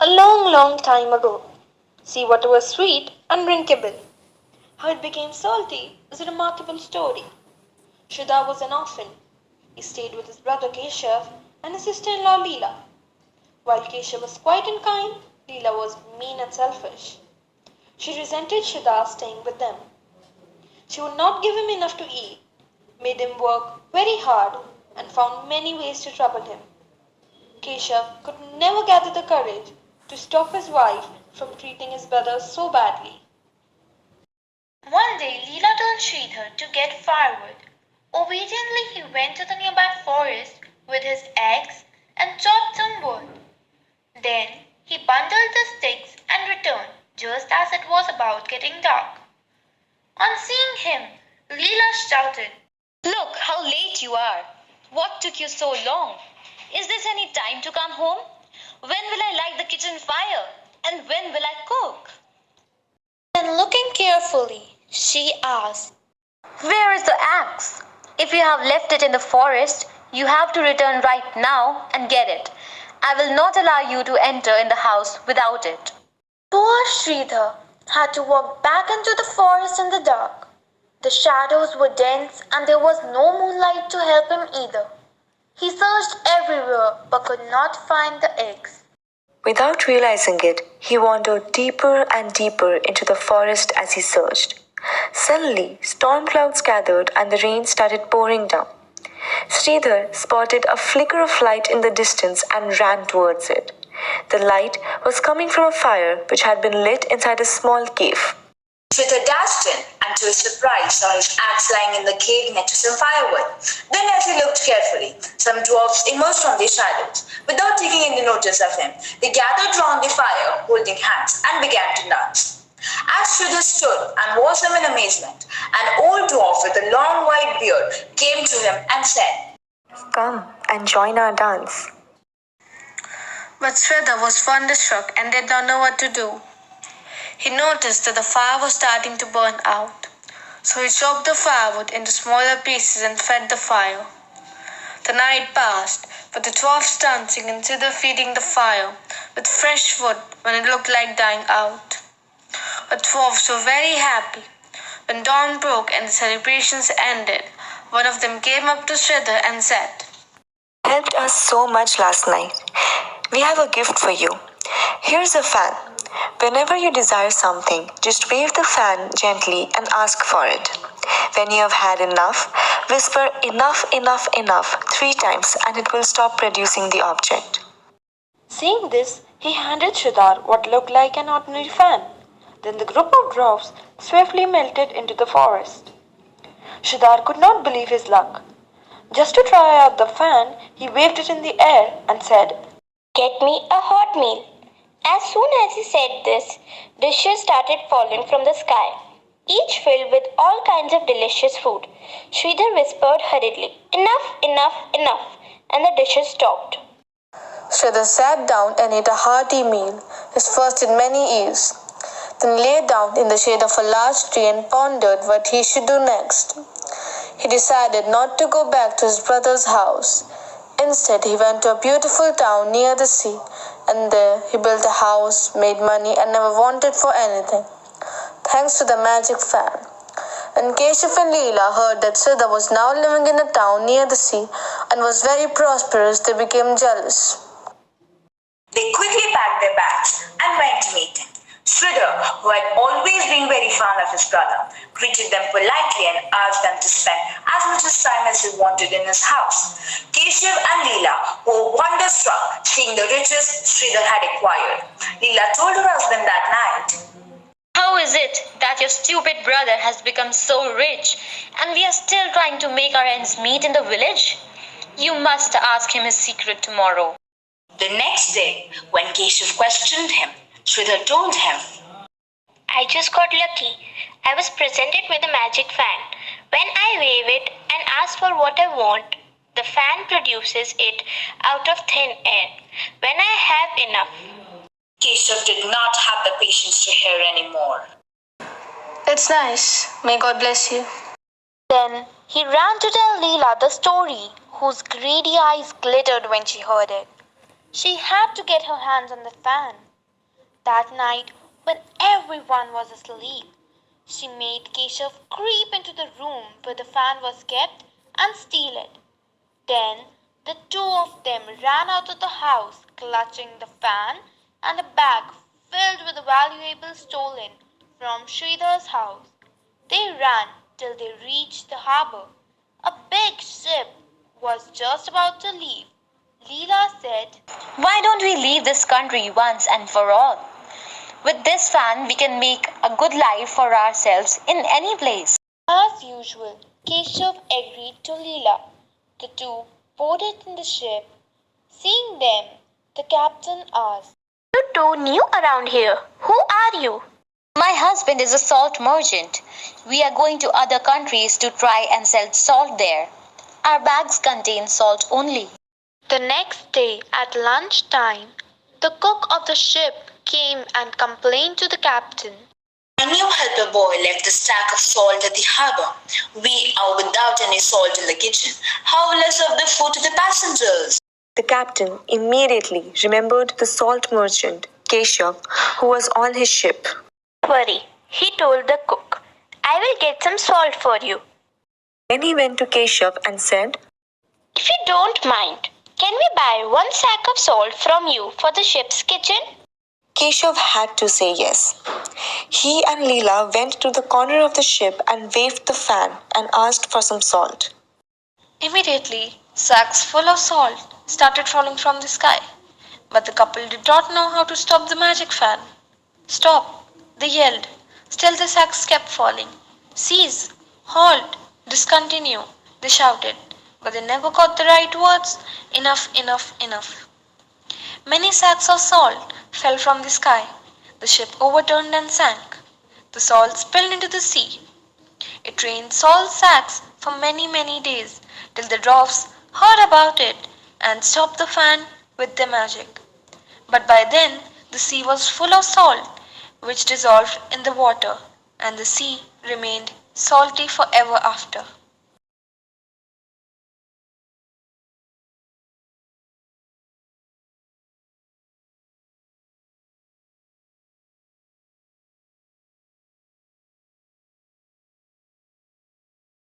A long, long time ago, sea water was sweet and drinkable. How it became salty is a remarkable story. Shraddha was an orphan. He stayed with his brother Keshav and his sister-in-law Leela. While Keshav was quiet and kind, Leela was mean and selfish. She resented Shraddha staying with them. She would not give him enough to eat, made him work very hard, and found many ways to trouble him. Keshav could never gather the courage to stop his wife from treating his brother so badly. One day Leela told Sridhar to get firewood. Obediently he went to the nearby forest with his axe and chopped some wood. Then he bundled the sticks and returned just as it was about getting dark. On seeing him, Leela shouted, Look how late you are. What took you so long? Is this any time to come home? When will I light the kitchen fire? And when will I cook? Then looking carefully, she asked, Where is the axe? If you have left it in the forest, you have to return right now and get it. I will not allow you to enter in the house without it. Poor Sridhar had to walk back into the forest in the dark. The shadows were dense and there was no moonlight to help him either. He searched everywhere but could not find the eggs. Without realizing it, he wandered deeper and deeper into the forest as he searched. Suddenly, storm clouds gathered and the rain started pouring down. Sridhar spotted a flicker of light in the distance and ran towards it. The light was coming from a fire which had been lit inside a small cave. Sridhar dashed in and to his surprise saw his axe lying in the cave next to some firewood. Then as he looked carefully, some dwarfs emerged from their shadows. Without taking any notice of him, they gathered round the fire, holding hands, and began to dance. As Sridhar stood and watched them in amazement, an old dwarf with a long white beard came to him and said, Come and join our dance. But Sridhar was thunderstruck and did not know what to do. He noticed that the fire was starting to burn out, so he chopped the firewood into smaller pieces and fed the fire. The night passed, with the dwarfs dancing and Sridhar feeding the fire with fresh wood when it looked like dying out. The dwarfs were very happy. When dawn broke and the celebrations ended, one of them came up to Sridhar and said, Helped us so much last night. We have a gift for you. Here's a fan. Whenever you desire something, just wave the fan gently and ask for it. When you have had enough, whisper enough, enough, enough 3 times and it will stop producing the object. Seeing this, he handed Shraddha what looked like an ordinary fan. Then the group of dwarfs swiftly melted into the forest. Shraddha could not believe his luck. Just to try out the fan, he waved it in the air and said, Get me a hot meal. As soon as he said this, dishes started falling from the sky, each filled with all kinds of delicious food. Sridhar whispered hurriedly, Enough, enough, enough, and the dishes stopped. Sridhar sat down and ate a hearty meal, his first in many years. Then lay down in the shade of a large tree and pondered what he should do next. He decided not to go back to his brother's house. Instead, he went to a beautiful town near the sea, and there he built a house, made money, and never wanted for anything, thanks to the magic fan. When Keshav and Leela heard that Sridhar was now living in a town near the sea and was very prosperous, they became jealous. They quickly packed their bags and went to meet him. Sridhar, who had always been very fond of his brother, greeted them politely and asked them to spend as much time as they wanted in his house. Keshav and Leela were wonderstruck seeing the riches Sridhar had acquired. Leela told her husband that night, How is it that your stupid brother has become so rich and we are still trying to make our ends meet in the village? You must ask him his secret tomorrow. The next day, when Keshav questioned him, Sridhar told him, I just got lucky. I was presented with a magic fan. When I wave it and ask for what I want, the fan produces it out of thin air. When I have enough. Keshav did not have the patience to hear anymore. It's nice. May God bless you. Then he ran to tell Leela the story, whose greedy eyes glittered when she heard it. She had to get her hands on the fan. That night, when everyone was asleep, she made Keshav creep into the room where the fan was kept and steal it. Then the two of them ran out of the house, clutching the fan and a bag filled with the valuables stolen from Sridhar's house. They ran till they reached the harbor. A big ship was just about to leave. Leela said, Why don't we leave this country once and for all? With this fan, we can make a good life for ourselves in any place. as usual, Keshav agreed to Leela. The two boarded in the ship. Seeing them, the captain asked, You two new around here. Who are you? My husband is a salt merchant. We are going to other countries to try and sell salt there. Our bags contain salt only. The next day at lunchtime, the cook of the ship came and complained to the captain. My new helper boy left the stack of salt at the harbor. We are without any salt in the kitchen. How will I serve the food to the passengers? The captain immediately remembered the salt merchant, Keshav, who was on his ship. Don't worry, he told the cook. I will get some salt for you. Then he went to Keshav and said, If you don't mind, can we buy 1 sack of salt from you for the ship's kitchen? Keshav had to say yes. He and Leela went to the corner of the ship and waved the fan and asked for some salt. Immediately, sacks full of salt started falling from the sky. But the couple did not know how to stop the magic fan. Stop, they yelled. Still the sacks kept falling. Cease, halt, discontinue, they shouted. But they never got the right words. Enough, enough, enough. Many sacks of salt fell from the sky. The ship overturned and sank. The salt spilled into the sea. It rained salt sacks for many, many days till the dwarfs heard about it and stopped the fan with their magic. But by then the sea was full of salt, which dissolved in the water, and the sea remained salty forever after.